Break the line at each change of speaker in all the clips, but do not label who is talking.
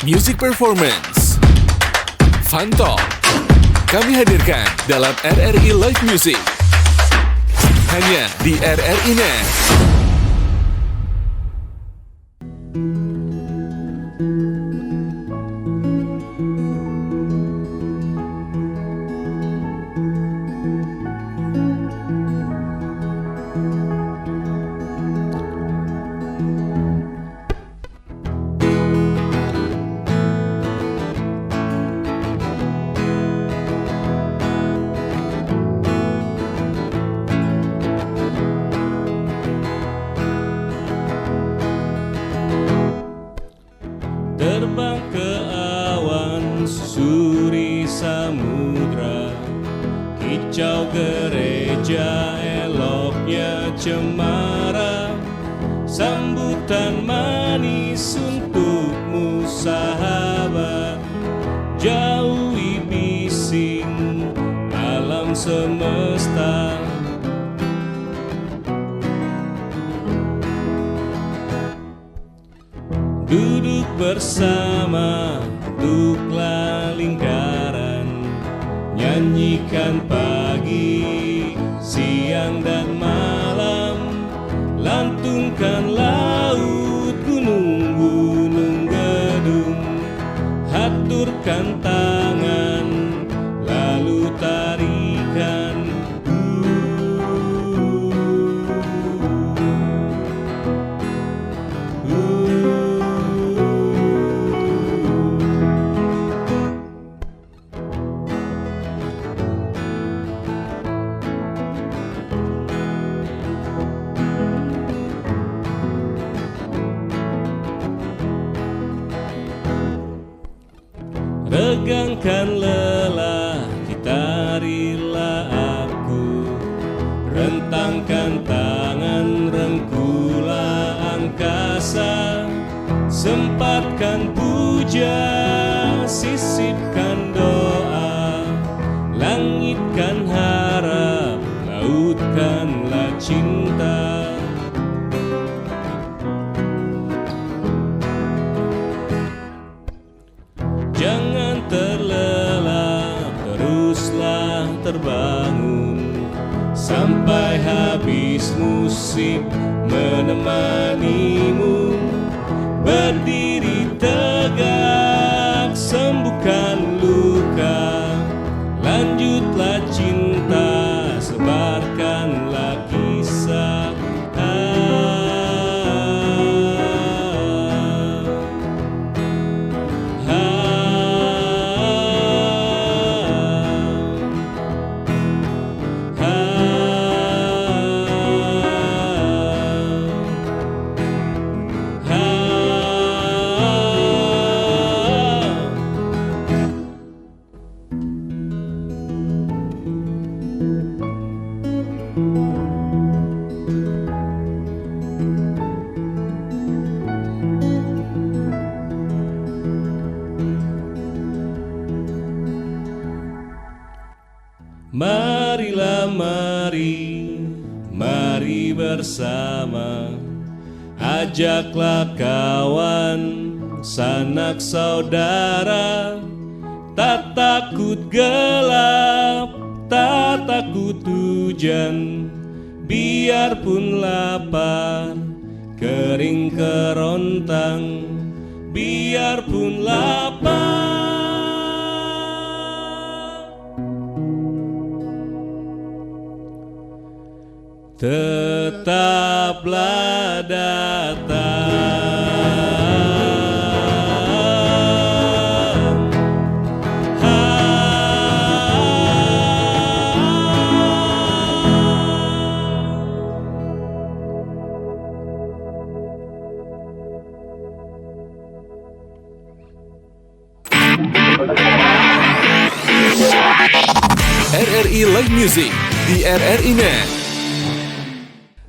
Music Performance, Fun Talk, kami hadirkan dalam RRI Live Music. Hanya di RRI Net.
Terbang ke awan suri samudra, kicau gereja eloknya cemara, sambutan manis untukmu sahabat, jauhi bising alam semesta. Duduk bersama duklah lingkaran, nyanyikan pagi, siang dan malam, lantunkan laut, gunung-gunung gedung, haturkan tangan, lalu tarikan. Regangkan lelah, gitarilah aku, rentangkan tangan, rengkulah angkasa, sempatkan puja, sisipkan doa, langitkan harap, lautkanlah cinta. Jangan terlelap, teruslah terbangun, sampai habis musim menemanimu. Berdiri tegak, sembuhkan luka, lanjutlah cinta, sebarkanlah kisah. Marilah mari bersama, ajaklah kawan, sanak saudara, tak takut gelap, tak takut hujan, biarpun lapar, kering kerontang, biarpun lapar. Tetaplah datang.
RRI Live Music di RRI Net.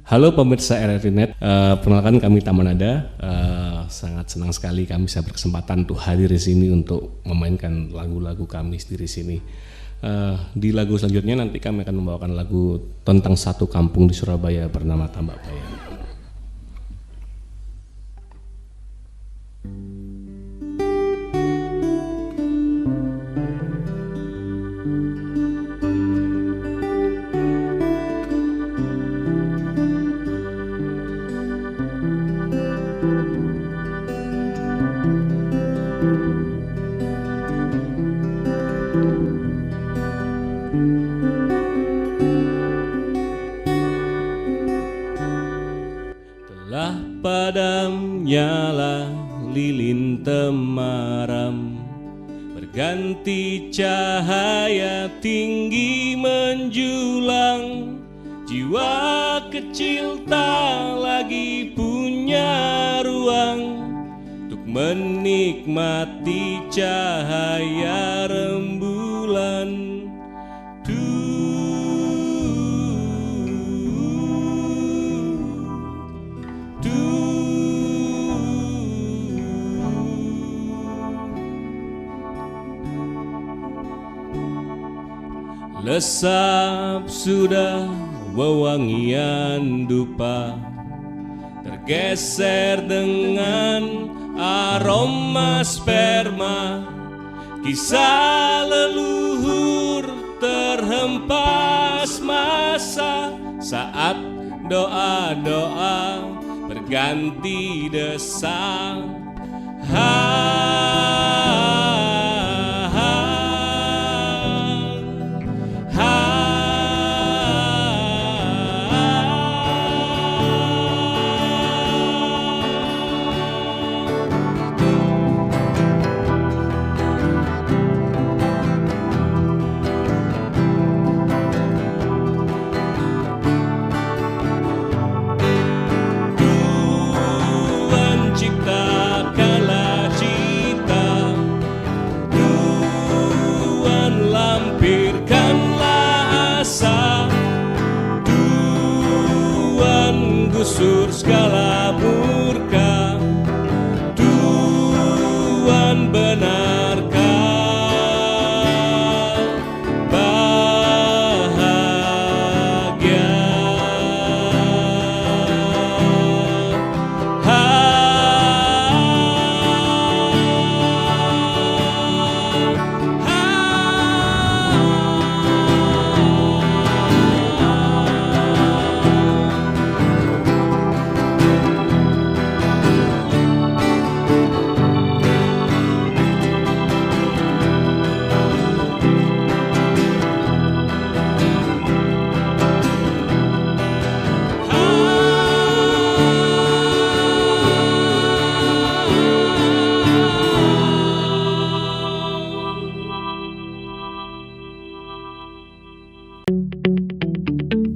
Halo pemirsa RRI Net, perkenalkan kami Tamanada. Sangat senang sekali kami bisa berkesempatan untuk hadir di sini untuk memainkan lagu-lagu kami di sini. Di lagu selanjutnya nanti kami akan membawakan lagu tentang satu kampung di Surabaya bernama Tambak Bayan. lilin temaram, berganti cahaya tinggi menjulang. Jiwa kecil tak lagi punya ruang untuk menikmati cahaya rembulan. Lesap sudah wewangian dupa, tergeser dengan aroma sperma. Kisah leluhur terhempas masa saat doa-doa berganti desak. Gusur segala murka, Tuhan benarkan bahagia.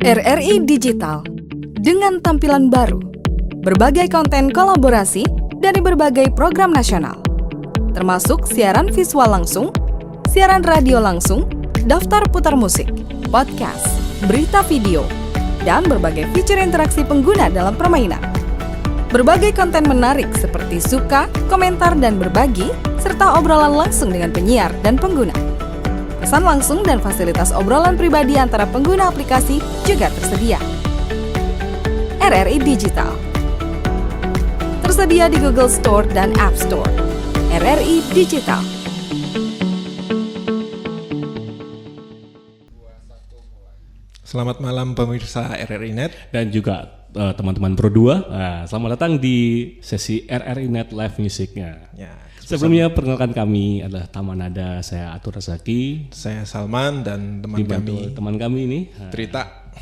RRI Digital dengan tampilan baru, berbagai konten kolaborasi dari berbagai program nasional, termasuk siaran visual langsung, siaran radio langsung, daftar putar musik, podcast, berita video, dan berbagai fitur interaksi pengguna dalam permainan. Berbagai konten menarik seperti suka, komentar, dan berbagi, serta obrolan langsung dengan penyiar dan pengguna. Pesan langsung dan fasilitas obrolan pribadi antara pengguna aplikasi juga tersedia. RRI Digital tersedia di Google Store dan App Store. RRI Digital.
Selamat malam pemirsa RRI Net
Dan juga teman-teman Pro 2. Selamat datang di sesi RRI Net Live Musicnya.
ya,
Sebelumnya perkenalkan kami adalah Taman Nada, saya Atur Razaki.
saya Salman dan teman
Dibantu
kami
teman kami ini
Trita.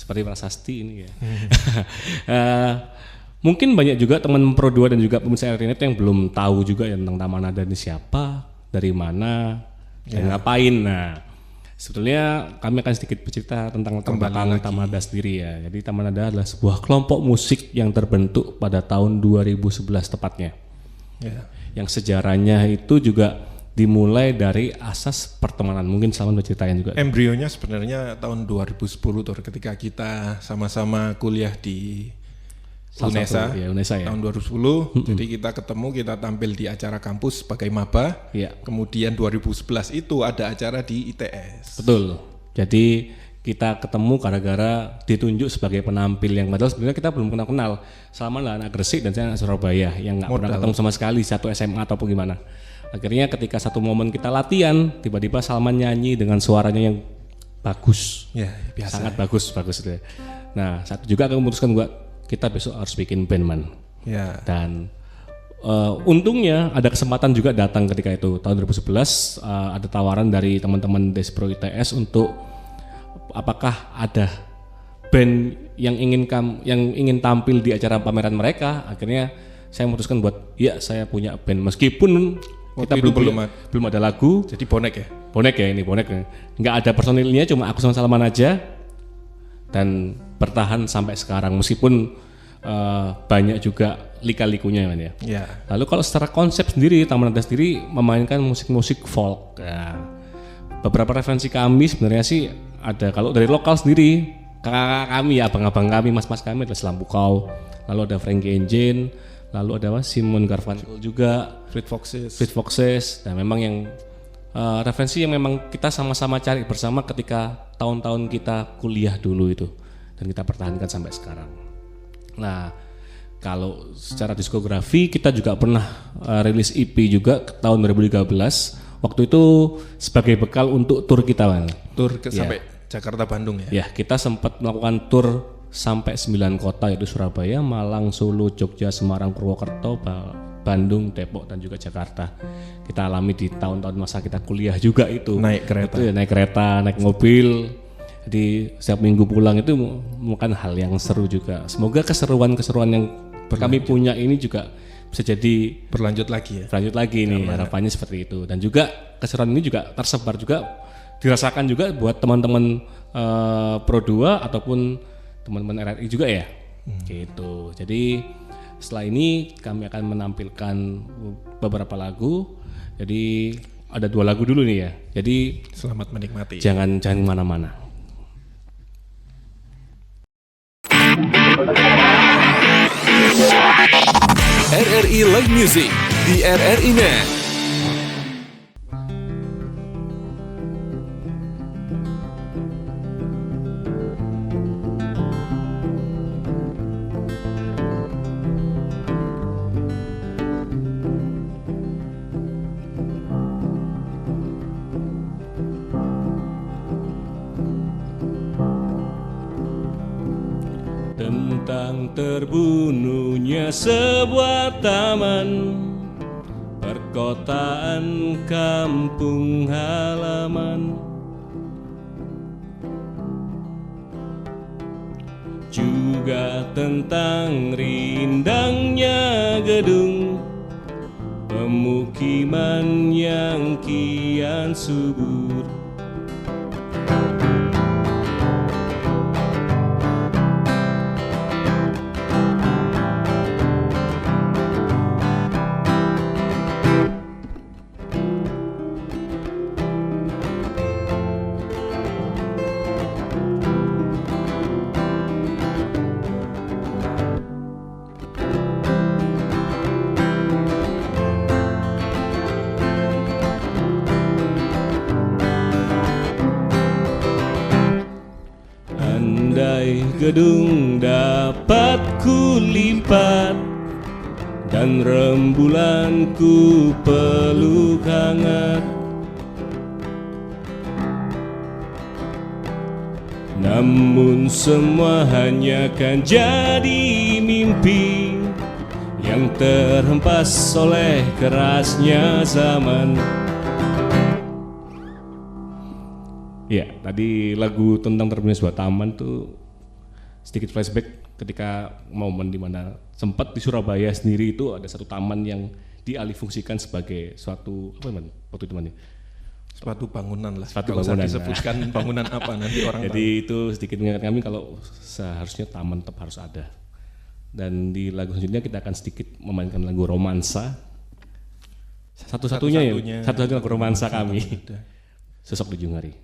seperti Prasasti ini ya. Mungkin banyak juga teman Pro 2 dan juga pemirsa RRI Net yang belum tahu juga ya tentang Taman Nada ini siapa, dari mana, dan ngapain. Nah, sebetulnya kami akan sedikit bercerita tentang latar belakang Taman Nada sendiri ya. Jadi Taman Nada adalah sebuah kelompok musik yang terbentuk pada tahun 2011 tepatnya.
Ya.
Yang sejarahnya itu juga dimulai dari asas pertemanan. Mungkin Salman berceritain juga.
Embrionya sebenarnya tahun 2010 tuh ketika kita sama-sama kuliah di UNESA,
UNESA ya.
tahun 2010. Jadi kita ketemu, kita tampil di acara kampus sebagai maba.
Iya.
Kemudian 2011 itu ada acara di ITS.
Betul. Jadi kita ketemu gara-gara ditunjuk sebagai penampil yang padahal sebenarnya kita belum kenal. Salman lah anak Gresik dan saya anak Surabaya yang nggak pernah ketemu sama sekali satu SMA ataupun gimana. Akhirnya ketika satu momen kita latihan, tiba-tiba Salman nyanyi dengan suaranya yang bagus.
Ya, biasa.
Sangat bagus itu ya. Nah, saat itu juga aku memutuskan juga kita besok harus bikin band man.
Ya.
Dan untungnya ada kesempatan juga datang ketika itu tahun 2011 ada tawaran dari teman-teman Despro ITS untuk apakah ada band yang ingin tampil di acara pameran mereka. Akhirnya saya memutuskan buat saya punya band meskipun kita
Waktu itu
belum ada lagu.
Jadi bonek ya?
Bonek ya, nggak ada personilnya, cuma aku sama Salman aja dan bertahan sampai sekarang meskipun banyak juga lika-likunya kan ya.
Ya.
Lalu kalau secara konsep sendiri, Taman Nada sendiri memainkan musik-musik folk. Ya. Beberapa referensi kami sebenarnya sih ada, kalau dari lokal sendiri, kakak kami, abang-abang kami, mas-mas kami adalah Selampu Kau. Lalu ada Frankie Engine, lalu ada Simon Garfunkel juga,
Fleet
Foxes. Dan memang yang referensi yang memang kita sama-sama cari bersama ketika tahun-tahun kita kuliah dulu itu, dan kita pertahankan sampai sekarang. Nah, kalau secara diskografi kita juga pernah rilis EP juga tahun 2013. Waktu itu sebagai bekal untuk tur kita kan.
Tur sampai Jakarta Bandung ya.
Ya, kita sempat melakukan tur sampai 9 kota, yaitu Surabaya, Malang, Solo, Jogja, Semarang, Purwokerto, Bandung, Depok, dan juga Jakarta. Kita alami di tahun-tahun masa kita kuliah juga itu.
Naik kereta.
Itu ya, naik kereta, naik mobil. Jadi setiap minggu pulang itu bukan hal yang seru juga. Semoga keseruan-keseruan yang kami punya ini juga bisa jadi
berlanjut lagi
nih, harapannya seperti itu. Dan juga keseruan ini juga tersebar juga, dirasakan juga buat teman-teman Pro 2 ataupun teman-teman RRI juga ya. Gitu. Jadi setelah ini kami akan menampilkan beberapa lagu. Jadi ada 2 lagu dulu nih ya. Jadi
selamat menikmati.
Jangan mana-mana.
RRI Live Music di RRI Net.
Tentang terbunuhnya sebuah taman, perkotaan kampung halaman, juga tentang rindangnya gedung pemukiman yang kian subur. Andai gedung dapat kulipat dan rembulan ku peluk hangat, namun semua hanya kan jadi mimpi yang terhempas oleh kerasnya zaman. Ya, tadi lagu tentang terbunuhnya sebuah taman tuh sedikit flashback ketika momen dimana sempat di Surabaya sendiri itu ada satu taman yang dialihfungsikan sebagai suatu waktu itu
suatu bangunan lah.
Kalau
saya disebutkan bangunan apa nanti orang
jadi
tahu.
itu sedikit mengingatkan kami kalau seharusnya taman tetap harus ada. Dan di lagu selanjutnya kita akan sedikit memainkan lagu romansa. Satu-satunya lagu romansa kami. Sosok di Ujung Hari.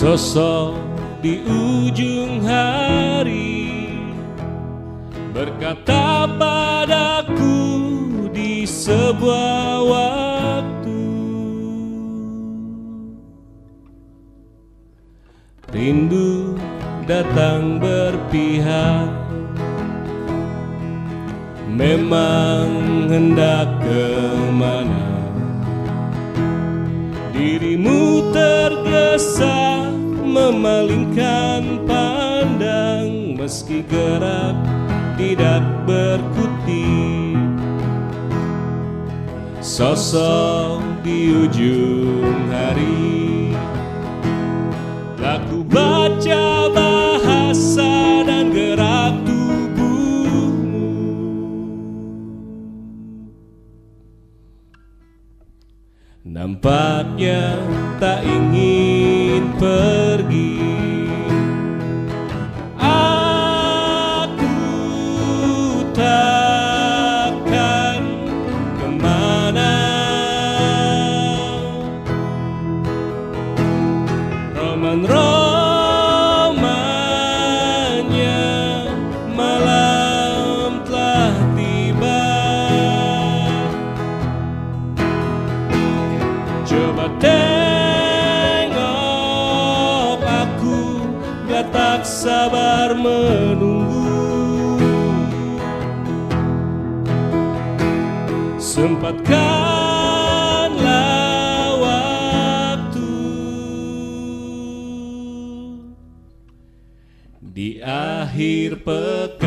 Sosok di ujung hari berkata padaku di sebuah waktu, rindu datang berpihak, memang hendak kemana. memalingkan pandang, meski gerak tidak berkutik. Sosok di ujung hari, aku baca bahasa dan gerak tubuhmu. Nampaknya tak ingin pergi. Aku takkan kemana. Roman-romannya malam telah tiba. Coba tengok aku, gak tak sabar menunggu. Sempatkanlah waktu di akhir pekan.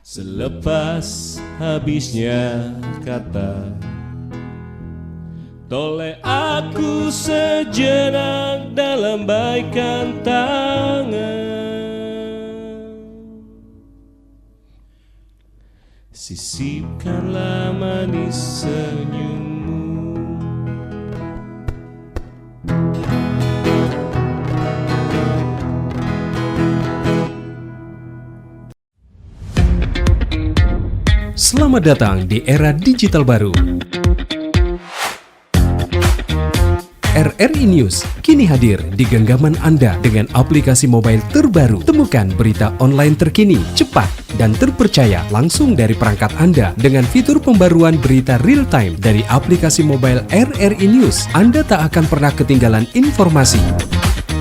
Selepas habisnya kata, toleh aku sejenak dalam baikan tangan. Sisipkanlah manis senyummu.
Selamat datang di era digital baru. RRI News kini hadir di genggaman Anda dengan aplikasi mobile terbaru. Temukan berita online terkini, cepat, dan terpercaya langsung dari perangkat Anda dengan fitur pembaruan berita real time dari aplikasi mobile RRI News. Anda tak akan pernah ketinggalan informasi.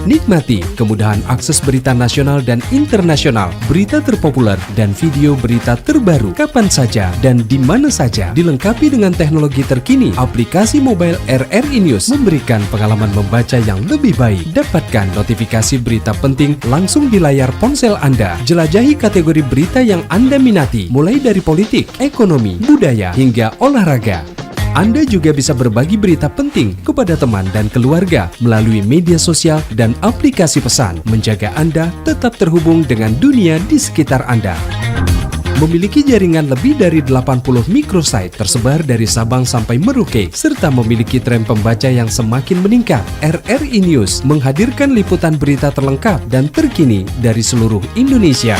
Nikmati kemudahan akses berita nasional dan internasional, berita terpopuler, dan video berita terbaru kapan saja dan di mana saja. Dilengkapi dengan teknologi terkini, aplikasi mobile RRI News memberikan pengalaman membaca yang lebih baik. Dapatkan notifikasi berita penting langsung di layar ponsel Anda. Jelajahi kategori berita yang Anda minati, mulai dari politik, ekonomi, budaya, hingga olahraga. Anda juga bisa berbagi berita penting kepada teman dan keluarga melalui media sosial dan aplikasi pesan, menjaga Anda tetap terhubung dengan dunia di sekitar Anda. Memiliki jaringan lebih dari 80 microsite tersebar dari Sabang sampai Merauke, serta memiliki tren pembaca yang semakin meningkat. RRI News menghadirkan liputan berita terlengkap dan terkini dari seluruh Indonesia.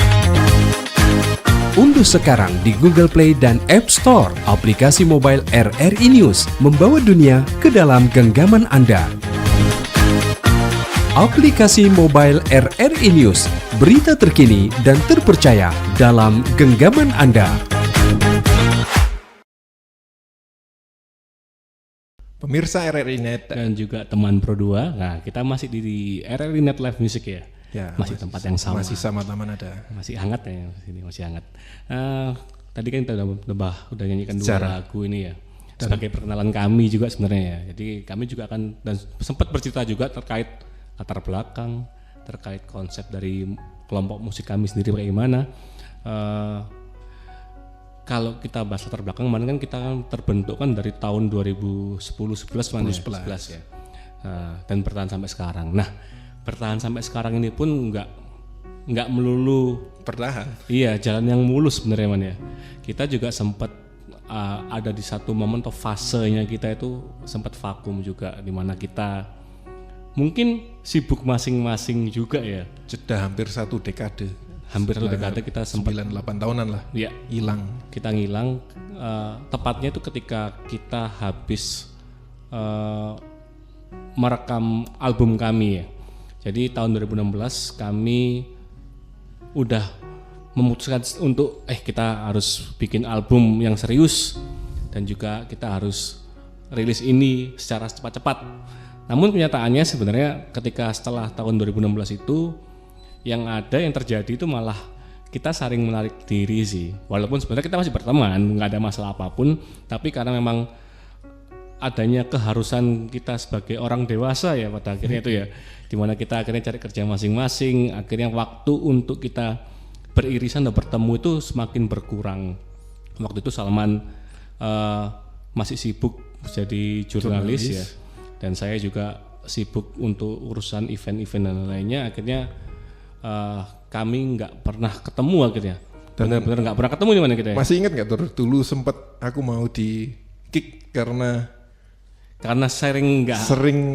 Unduh sekarang di Google Play dan App Store aplikasi mobile RRI News, membawa dunia ke dalam genggaman Anda. Aplikasi mobile RRI News, berita terkini dan terpercaya dalam genggaman Anda.
Pemirsa RRI Net
Dan juga teman Pro 2. Nah, kita masih di RRI Net Live Music ya.
ya,
masih tempat yang sama.
Masih sama Taman Ada.
Masih hangat ya sini, masih hangat. Tadi kan kita udah nyanyikan dua lagu ini ya. Sebagai perkenalan kami juga sebenarnya ya. Jadi kami juga akan dan sempat bercerita juga terkait latar belakang, terkait konsep dari kelompok musik kami sendiri bagaimana. Kalau kita bahas latar belakang, kemarin kan kita terbentuk kan dari tahun 2010-11 ya. Dan bertahan sampai sekarang. Nah, bertahan sampai sekarang ini pun nggak melulu
Bertahan.
Iya, jalan yang mulus sebenarnya man ya. Kita juga sempat ada di satu momen atau fasenya kita itu sempat vakum juga, di mana kita mungkin sibuk masing-masing juga ya.
Jeda hampir 1 dekade.
hampir 1 dekade kita sempat
9-8 tahunan lah
ya
hilang.
kita ngilang, tepatnya itu ketika kita habis merekam album kami ya. Jadi tahun 2016 kami udah memutuskan untuk kita harus bikin album yang serius dan juga kita harus rilis ini secara cepat-cepat. Namun kenyataannya sebenarnya ketika setelah tahun 2016 itu yang terjadi itu malah kita saling menarik diri sih. Walaupun sebenarnya kita masih berteman, nggak ada masalah apapun, tapi karena memang adanya keharusan kita sebagai orang dewasa ya pada akhirnya itu ya, dimana kita akhirnya cari kerja masing-masing, akhirnya waktu untuk kita beririsan dan bertemu itu semakin berkurang. Waktu itu Salman masih sibuk jadi jurnalis ya, dan saya juga sibuk untuk urusan event-event dan lainnya. Akhirnya kami nggak pernah ketemu akhirnya. Benar-benar nggak pernah ketemu di mana kita ya.
Masih ingat nggak dulu sempat aku mau di kick karena
sering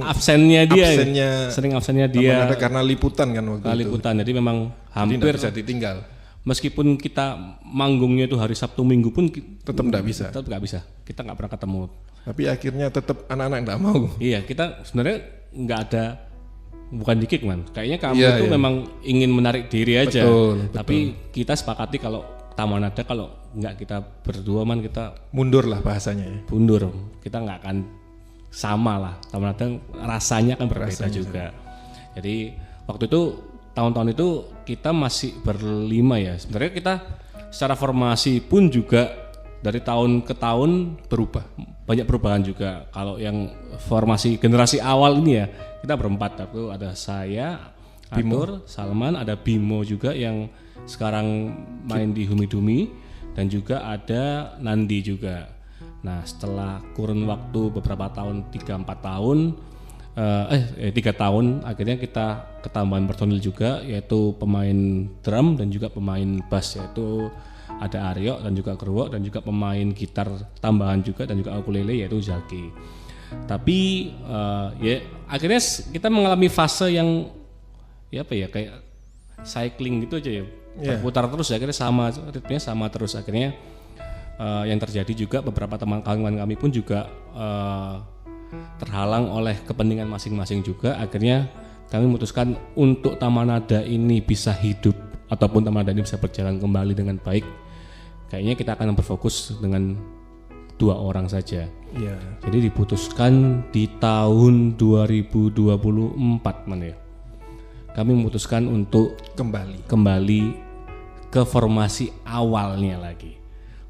absennya dia. Sering absennya dia.
Karena liputan kan waktu itu.
Liputan, jadi memang hampir
bisa ditinggal.
Meskipun kita manggungnya itu hari Sabtu Minggu pun
tetap nggak bisa.
Tetap nggak bisa. Kita nggak pernah ketemu.
Tapi akhirnya tetap anak-anak nggak mau.
Iya, kita sebenarnya nggak ada, bukan di kick man. Kayaknya kamu itu memang ingin menarik diri aja.
Betul.
Tapi kita sepakati kalau Taman Nada kalau nggak kita berdua man, kita
mundur lah bahasanya ya.
Mundur. Kita nggak akan sama lah. Taman Nada rasanya kan berbeda juga. Jadi waktu itu tahun-tahun itu kita masih berlima ya. Sebenarnya kita secara formasi pun juga dari tahun ke tahun berubah. Banyak perubahan juga. Kalau yang formasi generasi awal ini ya, kita berempat. Itu ada saya, Arthur, Salman, ada Bimo juga yang sekarang main di Humidumi, dan juga ada Nandi juga. Nah, setelah kurun waktu beberapa tahun, 3-4 tahun, 3 tahun, akhirnya kita ketambahan personil juga, yaitu pemain drum dan juga pemain bass, yaitu ada Aryo dan juga Gerwo, dan juga pemain gitar tambahan juga dan juga ukulele yaitu Zaki. Tapi akhirnya kita mengalami fase yang kayak cycling gitu aja ya, berputar terus ya, akhirnya ritmenya sama terus. Akhirnya yang terjadi juga beberapa teman-teman kami pun juga terhalang oleh kepentingan masing-masing juga. Akhirnya kami memutuskan untuk Taman Nada ini bisa hidup ataupun Taman Nada ini bisa berjalan kembali dengan baik, kayaknya kita akan berfokus dengan 2 orang saja.
Iya.
Jadi diputuskan di tahun 2024 ya. Kami memutuskan untuk kembali ke formasi awalnya lagi.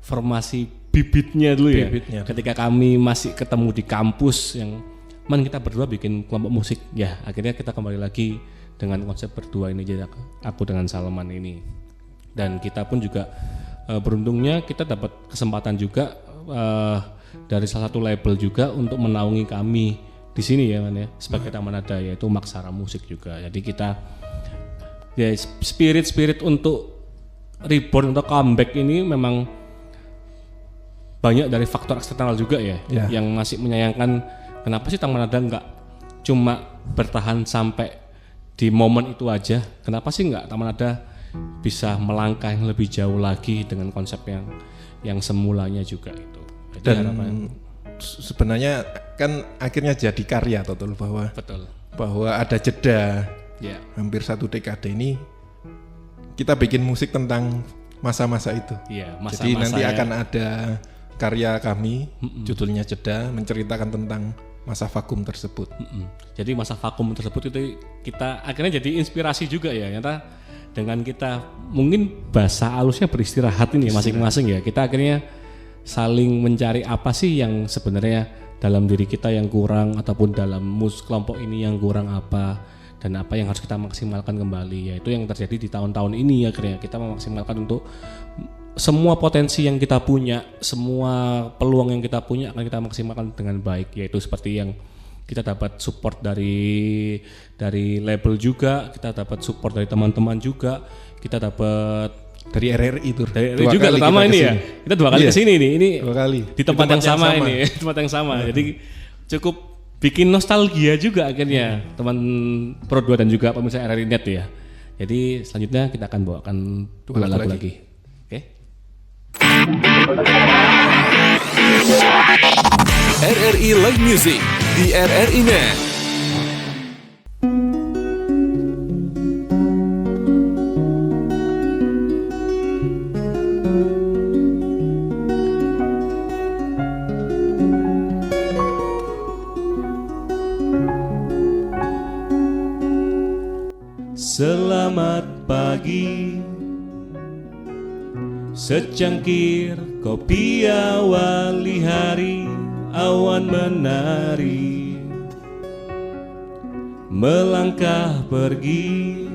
Formasi bibitnya dulu ya. Ketika kami masih ketemu di kampus yang kita berdua bikin kelompok musik ya, akhirnya kita kembali lagi dengan konsep berdua ini aja, aku dengan Salman ini. Dan kita pun juga beruntungnya kita dapat kesempatan juga dari salah satu label juga untuk menaungi kami di sini ya sebagai Taman Nada, yaitu Maksara Musik juga. Jadi kita ya spirit untuk reborn atau comeback ini memang banyak dari faktor eksternal juga ya, yang masih menyayangkan kenapa sih Taman Nada nggak cuma bertahan sampai di momen itu aja, kenapa sih nggak Taman Nada bisa melangkah yang lebih jauh lagi dengan konsep yang semulanya juga itu. Jadi
dan sebenarnya kan akhirnya jadi karya total bahwa ada jeda hampir 1 dekade ini kita bikin musik tentang masa-masa itu. Jadi nanti akan ada karya kami judulnya Jeda, menceritakan tentang masa vakum tersebut.
Jadi masa vakum tersebut itu kita akhirnya jadi inspirasi juga ya, ternyata dengan kita mungkin bahasa halusnya beristirahat ini masing-masing ya, kita akhirnya saling mencari apa sih yang sebenarnya dalam diri kita yang kurang, ataupun dalam kelompok ini yang kurang apa, dan apa yang harus kita maksimalkan kembali. Yaitu yang terjadi di tahun-tahun ini, akhirnya kita memaksimalkan untuk semua potensi yang kita punya, semua peluang yang kita punya akan kita maksimalkan dengan baik. Yaitu seperti yang kita dapat support dari label juga, kita dapat support dari teman-teman juga, kita dapat
dari RRI itu.
Dari RRI juga terutama ini ya. Kita 2 kali kesini nih. Ini
2 kali
di tempat yang sama ini, tempat yang sama. Jadi cukup bikin nostalgia juga akhirnya teman Pro 2 dan juga pemirsa RRI Net ya. Jadi selanjutnya kita akan bawakan dua lagu lagi. Oke?
RRI Live Music di RRI Net.
Selamat pagi, secangkir kopi awali hari, awan menari, melangkah pergi.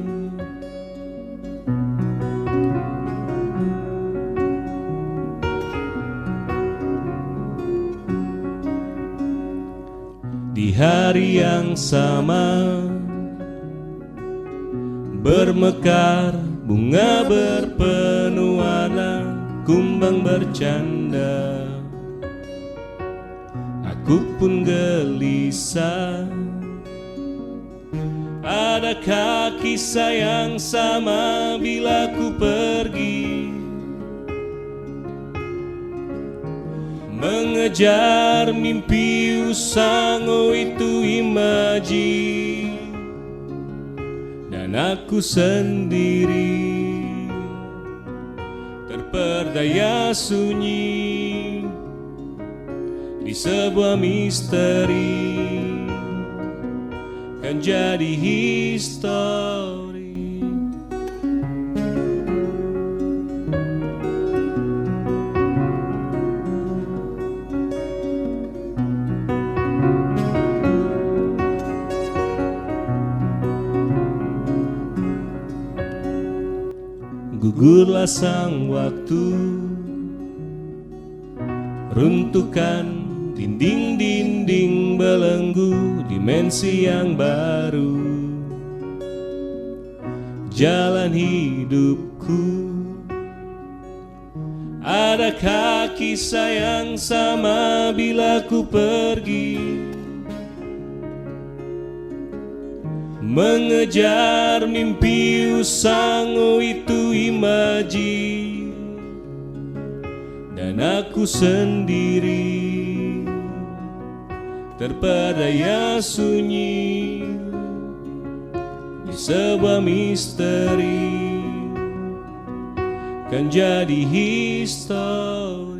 Di hari yang sama bermekar bunga berpenuh warna, kumbang bercanda, aku pun gelisah. Adakah kisah yang sama bila ku pergi mengejar mimpi usang, oh itu imaji. Dan aku sendiri terperdaya sunyi di sebuah misteri, kan jadi histori. Gugurlah sang waktu, runtuhkan dinding-dinding belenggu dimensi yang baru. Jalan hidupku, adakah kisah yang sama bila ku pergi mengejar mimpi usang, oh itu imaji. Dan aku sendiri terperdaya sunyi di sebuah misteri, kan jadi histori.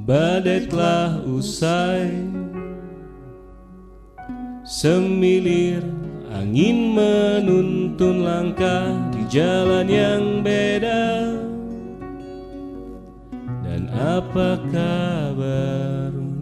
Badai telah usai, semilir angin menuntun langkah di jalan yang beda. Dan apa kabarmu?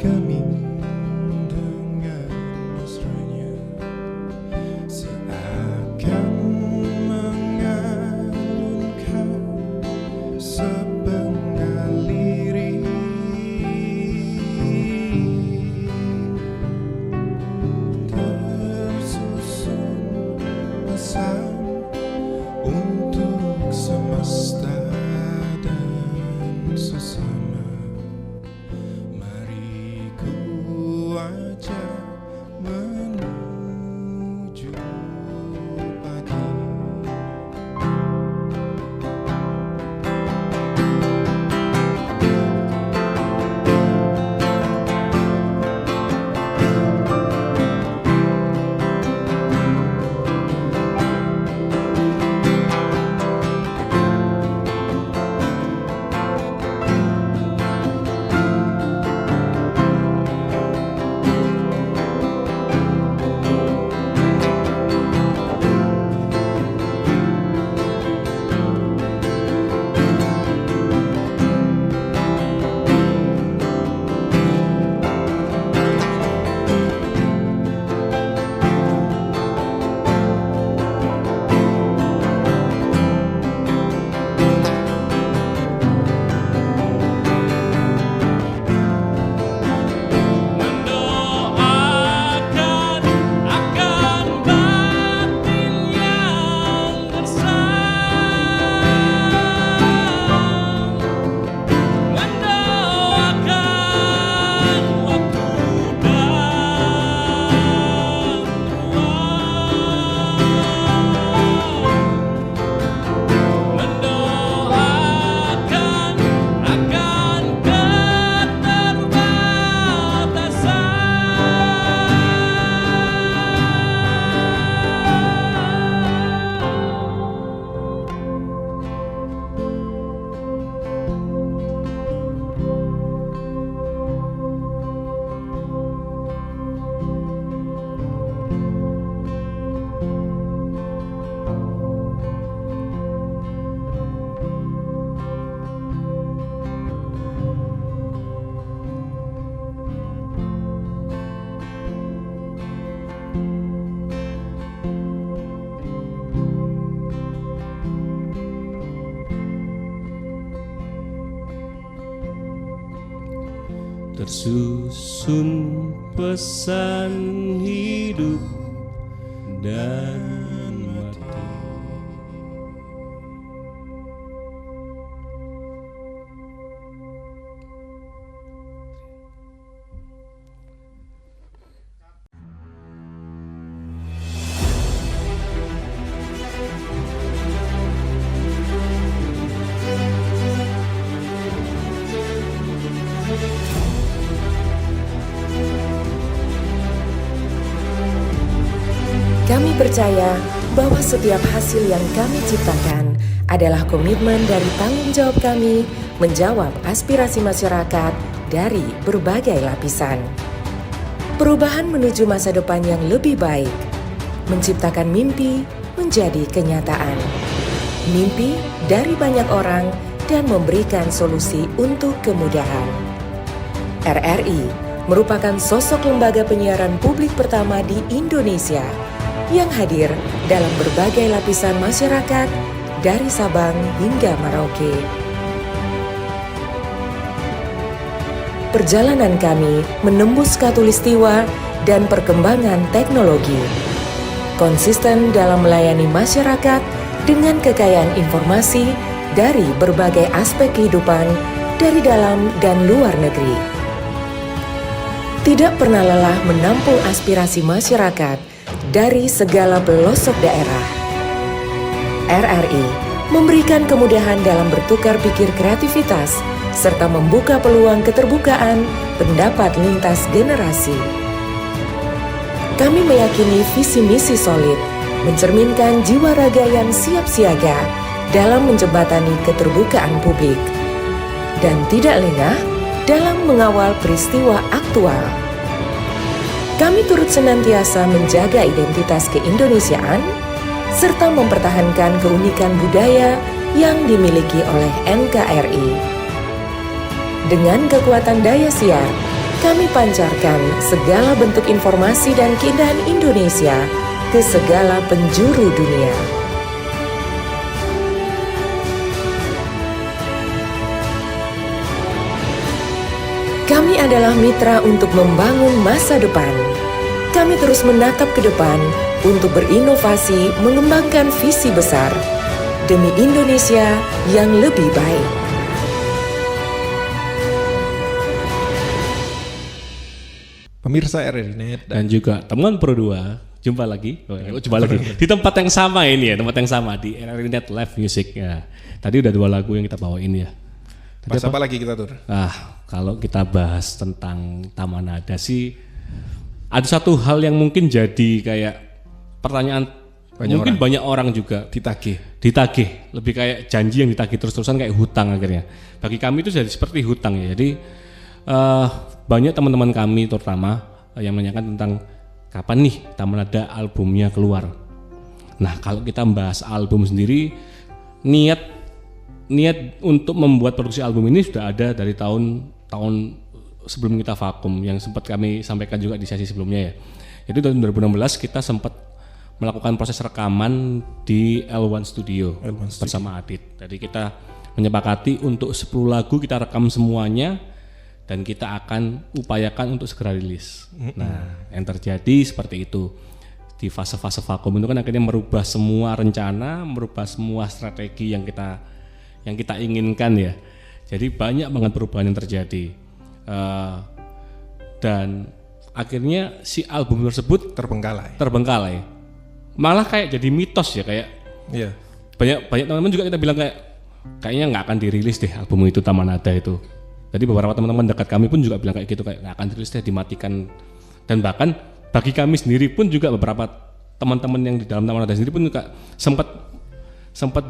kami dengan mesranya seakan mengalunkan sepenggal lirik tersusun pesan untuk semesta dan sesama. Mari ku ajak menuju pagi.
Tersusun pesan hidup dan mati.
Kami percaya bahwa setiap hasil yang kami ciptakan adalah komitmen dari tanggung jawab kami menjawab aspirasi masyarakat dari berbagai lapisan. Perubahan menuju masa depan yang lebih baik, menciptakan mimpi menjadi kenyataan. Mimpi dari banyak orang dan memberikan solusi untuk kemudahan. RRI merupakan sosok lembaga penyiaran publik pertama di Indonesia yang hadir dalam berbagai lapisan masyarakat dari Sabang hingga Merauke. Perjalanan kami menembus khatulistiwa dan perkembangan teknologi, konsisten dalam melayani masyarakat dengan kekayaan informasi dari berbagai aspek kehidupan dari dalam dan luar negeri. Tidak pernah lelah menampung aspirasi masyarakat dari segala pelosok daerah. RRI memberikan kemudahan dalam bertukar pikir kreativitas serta membuka peluang keterbukaan pendapat lintas generasi. Kami meyakini visi misi solid mencerminkan jiwa raga yang siap siaga dalam menjembatani keterbukaan publik dan tidak lengah dalam mengawal peristiwa aktual. Kami turut senantiasa menjaga identitas keindonesiaan serta mempertahankan keunikan budaya yang dimiliki oleh NKRI. Dengan kekuatan daya siar, Kami pancarkan segala bentuk informasi dan keindahan Indonesia ke segala penjuru dunia. Kami adalah mitra untuk membangun masa depan. Kami terus menatap ke depan untuk berinovasi, mengembangkan visi besar demi Indonesia yang lebih baik.
Pemirsa RRI.net
Dan juga teman Pro 2, jumpa lagi di tempat yang sama ini ya, tempat yang sama di RRI.net Live Music ya. Tadi udah 2 lagu yang kita bawain ya.
Bahas apa lagi kita Tur?
Kalau kita bahas tentang Taman Nada sih, ada satu hal yang mungkin jadi kayak pertanyaan banyak orang juga ditagih, lebih kayak janji yang ditagih terus-terusan kayak hutang akhirnya. Bagi kami itu jadi seperti hutang ya. Jadi banyak teman-teman kami terutama yang menanyakan tentang kapan nih Taman Nada albumnya keluar. Nah, kalau kita membahas album sendiri, niat untuk membuat produksi album ini sudah ada dari tahun sebelum kita vakum, yang sempat kami sampaikan juga di sesi sebelumnya ya. Jadi tahun 2016 kita sempat melakukan proses rekaman di L1 Studio bersama Adit. Jadi kita menyepakati untuk 10 lagu kita rekam semuanya dan kita akan upayakan untuk segera rilis. Nah, yang terjadi seperti itu. Di fase-fase vakum itu kan akhirnya merubah semua rencana, merubah semua strategi yang kita inginkan ya. Jadi banyak banget perubahan yang terjadi. Dan akhirnya si album tersebut terbengkalai. Malah kayak jadi mitos ya, kayak banyak teman-teman juga kita bilang kayaknya nggak akan dirilis deh album itu, Taman Nada itu. Jadi beberapa teman-teman dekat kami pun juga bilang kayak gitu, kayak nggak akan dirilis deh, dimatikan. Dan bahkan bagi kami sendiri pun juga beberapa teman-teman yang di dalam Taman Nada sendiri pun juga sempat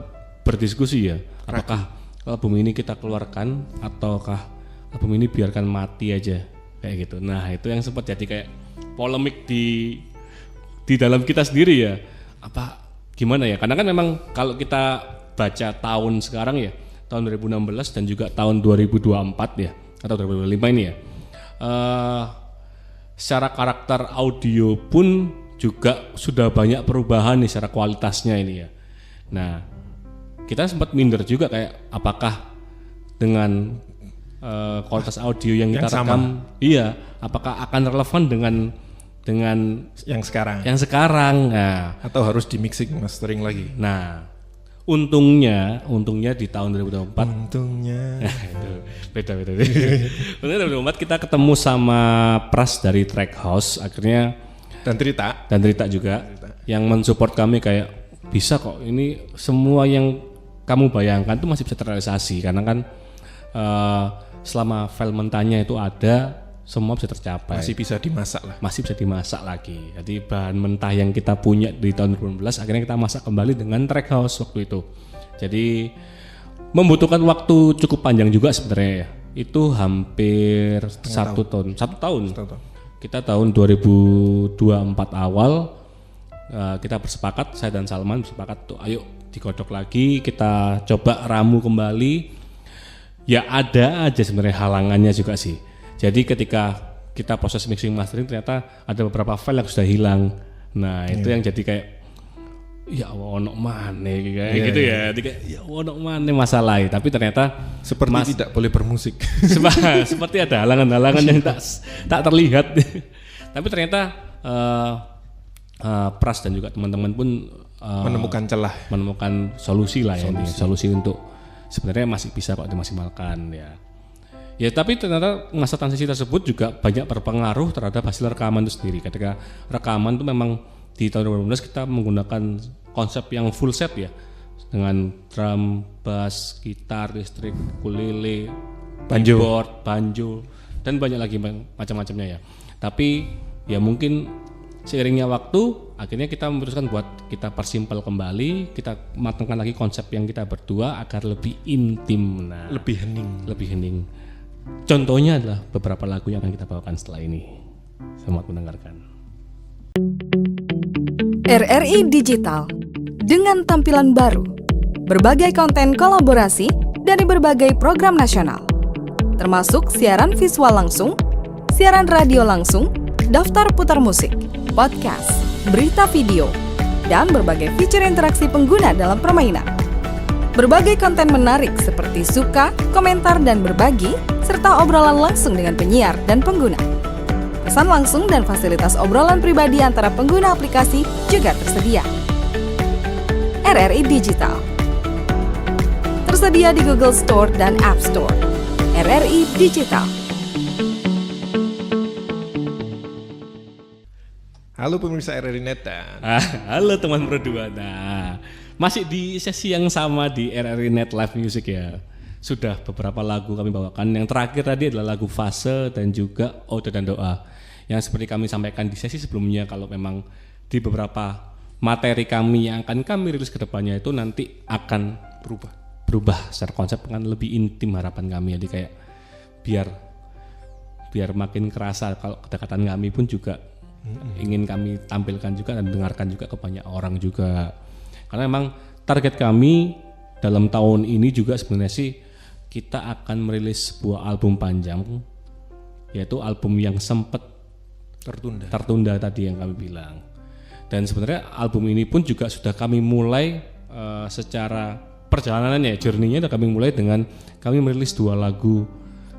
berdiskusi ya, apakah album ini kita keluarkan ataukah album ini biarkan mati aja kayak gitu. Nah, itu yang sempat jadi kayak polemik di dalam kita sendiri ya. Apa gimana ya? Karena kan memang kalau kita baca tahun sekarang ya, tahun 2016 dan juga tahun 2024 ya, atau 2025 ini ya. Secara karakter audio pun juga sudah banyak perubahan nih secara kualitasnya ini ya. Nah, kita sempat minder juga kayak apakah dengan kualitas audio yang kita rekam, apakah akan relevan dengan
yang sekarang.
Nah,
atau harus di mixing mastering lagi.
Nah, untungnya di tahun 2024
nah,
itu beda. Untungnya 2024 kita ketemu sama Pras dari Track House akhirnya,
dan Trita juga yang mensupport kami kayak bisa kok, ini semua yang kamu bayangkan tuh masih bisa terrealisasi karena kan selama file mentahnya itu ada, semua bisa tercapai. Masih bisa dimasak lagi. Jadi bahan mentah yang kita punya di tahun 2015 akhirnya kita masak kembali dengan Track House waktu itu. Jadi membutuhkan waktu cukup panjang juga sebenarnya ya. Itu hampir satu tahun. Kita tahun 2024 awal kita bersepakat, saya dan Salman bersepakat tuh ayo digodok lagi, kita coba ramu kembali. Ya ada aja sebenarnya halangannya juga sih. Jadi ketika kita proses mixing mastering ternyata ada beberapa file yang sudah hilang. Nah, itu yang jadi kayak ya ono maneh kayak gitu ya. Jadi kayak ya ono maneh masalah. Tapi ternyata seperti tidak boleh bermusik. Seperti ada halangan-halangan yang tak terlihat. Tapi ternyata Pras dan juga teman-teman pun menemukan solusi lah ya, solusi untuk sebenarnya masih bisa kok dimaksimalkan ya. Ya, tapi ternyata masa transisi tersebut juga banyak berpengaruh terhadap hasil rekaman itu sendiri. Ketika rekaman itu memang di tahun 2015 kita menggunakan konsep yang full set ya, dengan drum, bass, gitar, listrik, ukulele, keyboard, banjo, dan banyak lagi macam-macamnya ya. Tapi ya mungkin seiringnya waktu akhirnya kita memutuskan buat kita persimpel kembali, kita matangkan lagi konsep yang kita berdua agar lebih intim, lebih hening. Contohnya adalah beberapa lagu yang akan kita bawakan setelah ini. Selamat mendengarkan.
RRI Digital dengan tampilan baru, berbagai konten kolaborasi dari berbagai program nasional, termasuk siaran visual langsung, siaran radio langsung, daftar putar musik, podcast, berita video, dan berbagai fitur interaksi pengguna dalam permainan. Berbagai konten menarik seperti suka, komentar, dan berbagi, serta obrolan langsung dengan penyiar dan pengguna. Pesan langsung dan fasilitas obrolan pribadi antara pengguna aplikasi juga tersedia. RRI Digital tersedia di Google Store dan App Store. RRI Digital.
Halo pemirsa RRI Net dan
Halo teman berdua. Nah, masih di sesi yang sama di RRI Net Live Music ya. Sudah beberapa lagu kami bawakan. Yang terakhir tadi adalah lagu Fase dan juga Ode dan Doa. Yang seperti kami sampaikan di sesi sebelumnya, kalau memang di beberapa materi kami yang akan kami rilis ke depannya itu nanti akan berubah secara konsep, akan lebih intim harapan kami. Jadi kayak biar makin kerasa kalau kedekatan kami pun juga ingin kami tampilkan juga dan dengarkan juga ke banyak orang juga. Karena memang target kami dalam tahun ini juga sebenarnya sih kita akan merilis sebuah album panjang, yaitu album yang sempat tertunda tadi yang kami bilang. Dan sebenarnya album ini pun juga sudah kami mulai secara perjalanannya, journey-nya sudah kami mulai dengan kami merilis 2 lagu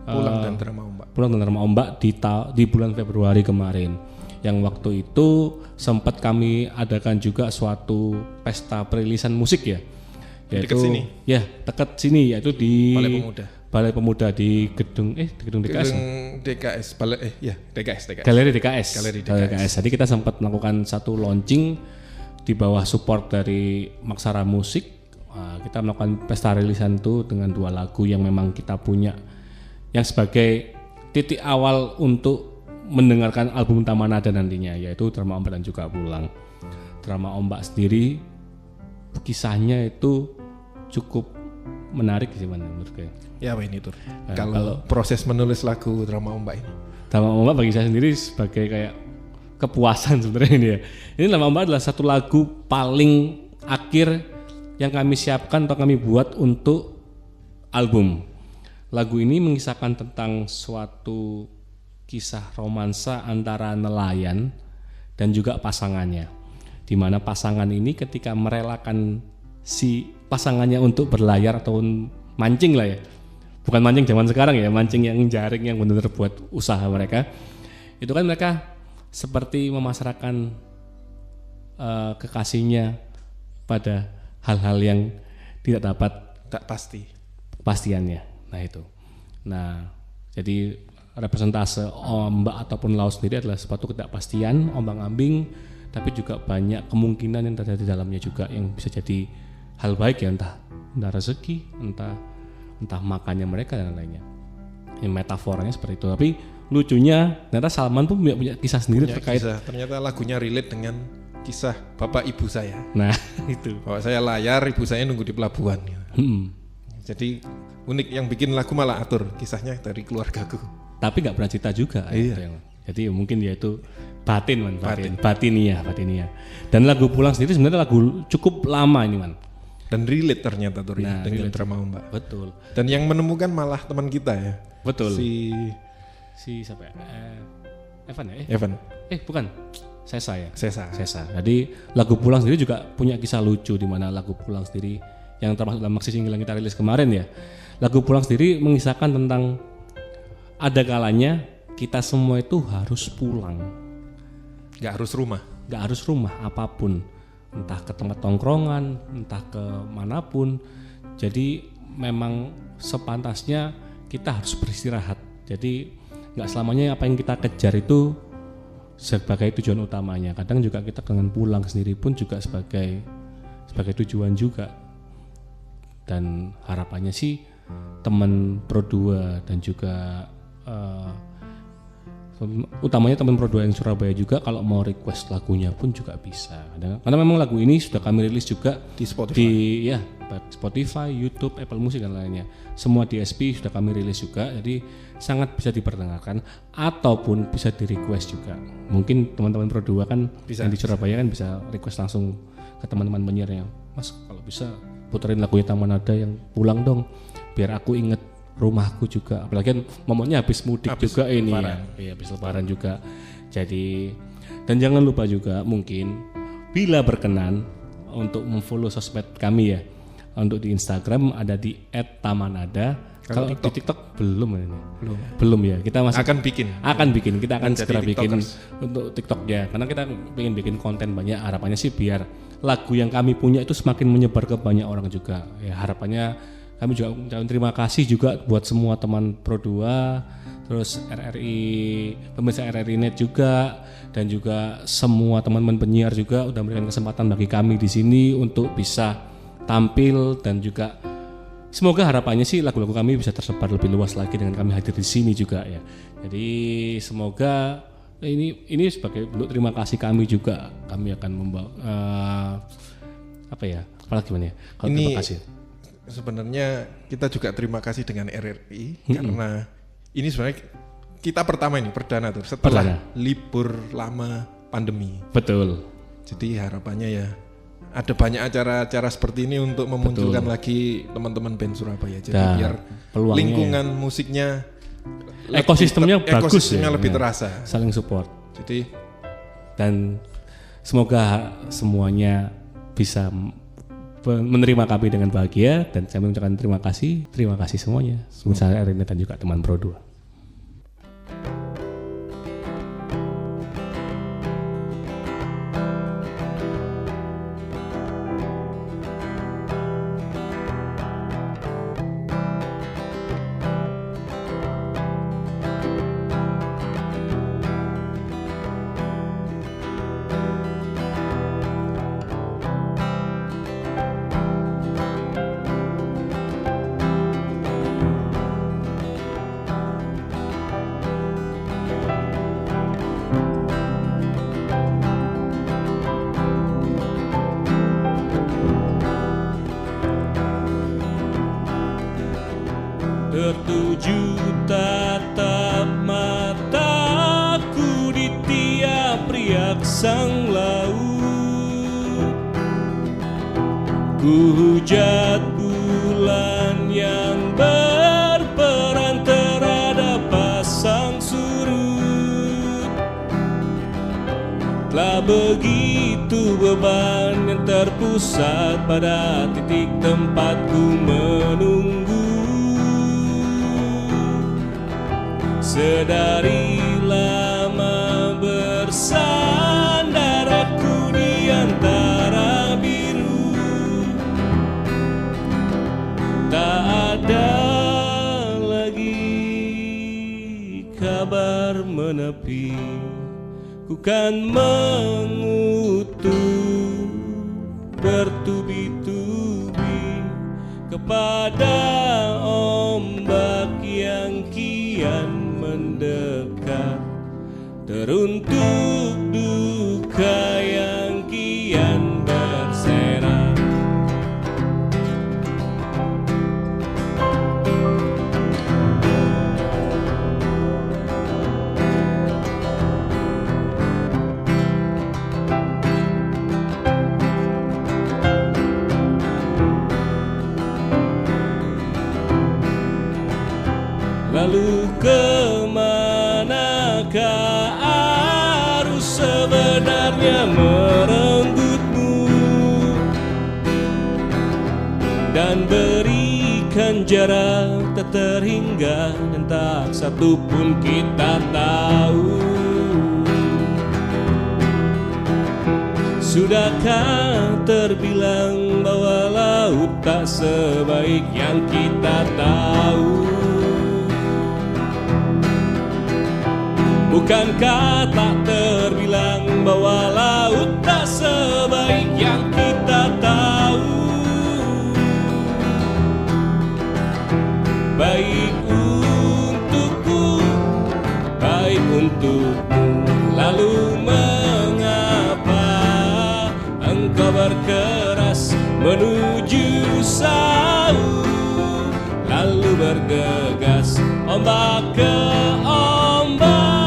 Pulang dan Drama
Ombak di bulan Februari kemarin. Yang waktu itu sempat kami adakan juga suatu pesta perilisan musik ya. Yaitu, dekat sini yaitu di Balai Pemuda di gedung DKS. Galeri DKS. Jadi kita sempat melakukan satu launching di bawah support dari Maksara Musik. Kita melakukan pesta rilisan itu dengan 2 lagu yang memang kita punya, yang sebagai titik awal untuk mendengarkan album Tamanada nantinya, yaitu Drama Ombak dan juga Pulang. Drama Ombak sendiri kisahnya itu cukup menarik sih menurut gue.
Ya apa ini Tur? Kalau proses menulis lagu Drama Ombak ini.
Drama Ombak bagi saya sendiri sebagai kayak kepuasan sebenarnya ini ya. Ini Drama Ombak adalah satu lagu paling akhir yang kami siapkan atau kami buat untuk album. Lagu ini mengisahkan tentang suatu kisah romansa antara nelayan dan juga pasangannya, di mana pasangan ini ketika merelakan si pasangannya untuk berlayar atau mancing lah ya, bukan mancing zaman sekarang ya, mancing yang jaring yang benar-benar buat usaha mereka, itu kan mereka seperti memasrahkan kekasihnya pada hal-hal yang tidak dapat kepastiannya. Nah itu, jadi representase ombak ataupun laut sendiri adalah suatu ketidakpastian, ombang-ambing, tapi juga banyak kemungkinan yang terjadi di dalamnya juga yang bisa jadi hal baik ya, entah rezeki, entah makannya mereka dan lainnya. Yang metaforanya seperti itu. Tapi lucunya ternyata Salman pun punya kisah sendiri terkait.
Ternyata lagunya relate dengan kisah bapak ibu saya.
Nah itu.
Bapak saya layar, ibu saya nunggu di pelabuhan. Jadi unik, yang bikin lagu malah atur kisahnya dari keluargaku. Tapi
nggak pernah cerita juga. Iya. Jadi mungkin dia itu batiniah. Dan lagu Pulang sendiri sebenarnya lagu cukup lama ini man.
Dan relate ternyata tuh dengan Drama Ombak.
Betul.
Dan yang menemukan malah teman kita ya.
Betul.
Si
siapa ya? Evan ya?
Evan.
Bukan. Sesa ya.
Sesa.
Jadi lagu Pulang sendiri juga punya kisah lucu, di mana lagu Pulang sendiri yang termasuk dalam maxi single yang kita rilis kemarin ya. Lagu Pulang sendiri mengisahkan tentang ada kalanya kita semua itu harus pulang.
Gak harus rumah
apapun, entah ke tempat tongkrongan, entah ke manapun. Jadi memang sepantasnya kita harus beristirahat. Jadi gak selamanya apa yang kita kejar itu sebagai tujuan utamanya. Kadang juga kita dengan pulang sendiri pun juga sebagai tujuan juga. Dan harapannya sih teman Pro2 dan juga utamanya teman Pro2 yang Surabaya juga kalau mau request lagunya pun juga bisa. Karena memang lagu ini sudah kami rilis juga
di Spotify.
Spotify, YouTube, Apple Music dan lainnya. Semua DSP sudah kami rilis juga. Jadi sangat bisa diperdengarkan ataupun bisa di request juga. Mungkin teman-teman Pro2 kan yang di Surabaya kan bisa request langsung ke teman-teman penyiarnya. Mas kalau bisa puterin lagunya Tamanada yang Pulang dong, biar aku inget rumahku juga, apalagi kan momennya habis mudik juga ini
lebaran.
ya, habis lebaran juga. Jadi dan jangan lupa juga mungkin bila berkenan untuk memfollow sosmed kami ya. Untuk di Instagram ada di @tamanada. Kalau di TikTok belum ini. Belum ya. Kita masih
akan bikin.
Kita akan segera bikin
TikTokers.
untuk TikToknya. Karena kita ingin bikin konten banyak. Harapannya sih biar lagu yang kami punya itu semakin menyebar ke banyak orang juga. Ya harapannya kami juga ucapkan terima kasih juga buat semua teman Pro2, terus RRI, pemirsa RRI Net juga, dan juga semua teman-teman penyiar juga udah memberikan kesempatan bagi kami di sini untuk bisa tampil, dan juga semoga harapannya sih lagu-lagu kami bisa tersebar lebih luas lagi dengan kami hadir di sini juga ya. Jadi semoga ini sebagai bentuk terima kasih kami juga, kami akan membawa apalagi gimana ya? Kalau
Ini
terima kasih.
Sebenarnya kita juga terima kasih dengan RRI karena ini sebenarnya kita pertama ini perdana tuh setelah libur lama pandemi.
Betul.
Jadi harapannya ya ada banyak acara-acara seperti ini untuk memunculkan lagi teman-teman band Surabaya. Jadi biar lingkungan musiknya
ekosistemnya bagus ya,
lebih terasa.
Saling support.
Jadi
dan semoga semuanya bisa menerima kami dengan bahagia, dan saya mengucapkan terima kasih semuanya, misalnya Erina dan juga teman Pro2. Tertuju tatap mataku di tiap riak sang laut, ku hujat bulan yang berperan terhadap pasang surut. Telah begitu beban yang terpusat pada titik tempatku menunggu. Sedari lama bersandar aku di antara biru, tak ada lagi kabar menepi. Ku kan mengutuk bertubi-tubi kepada ombak yang kian mendekat, teruntuk duka yang kian berserak. Lalu kemanakah arus sebenarnya merenggutmu, dan berikan jarak tak terhingga dan tak satu pun kita tahu. Sudahkah terbilang bahwa laut tak sebaik yang kita tahu? Bukankah tak terbilang bahwa laut tak sebaik yang kita tahu? Baik untukku, baik untukmu. Lalu mengapa engkau berkeras menuju sauh, lalu bergegas ombak ke ombak?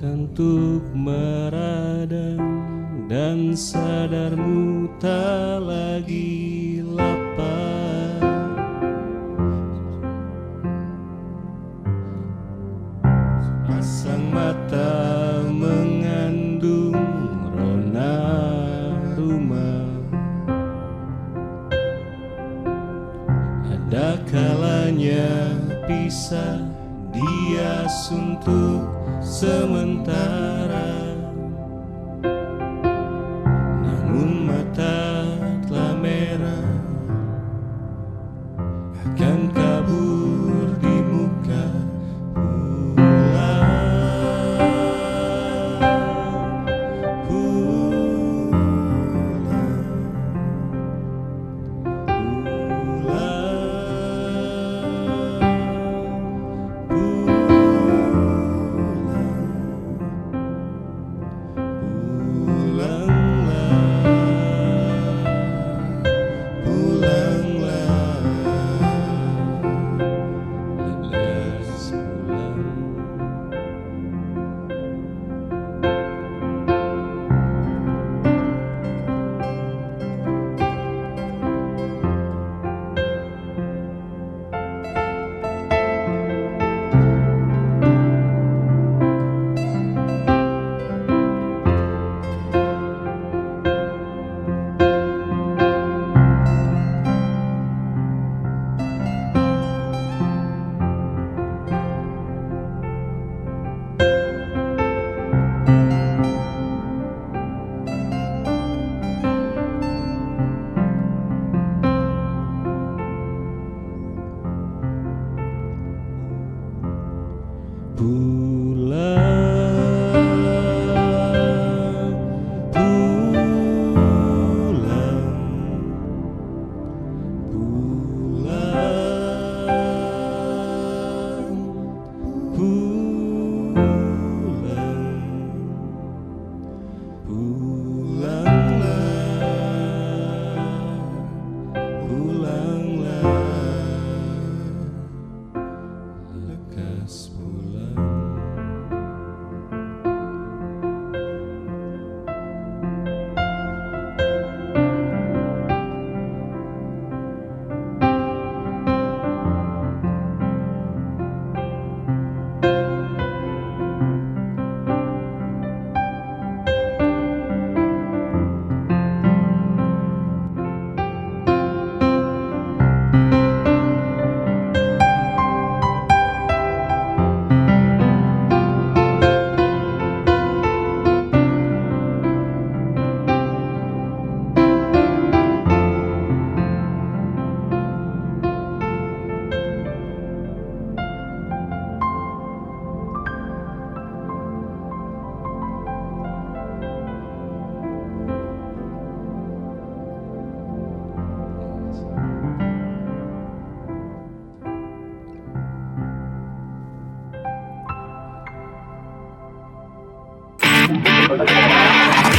untuk meradang dan sadarmu tak lagi lapar. Pasang mata mengandung rona rumah. Ada kalanya pisah dia suntuk sementara, namun mata telah merah akan kabur di muka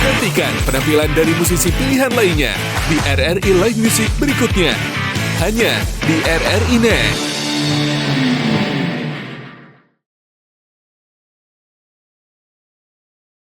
Nantikan penampilan dari musisi pilihan lainnya di RRI Live Music berikutnya. Hanya di RRI Net.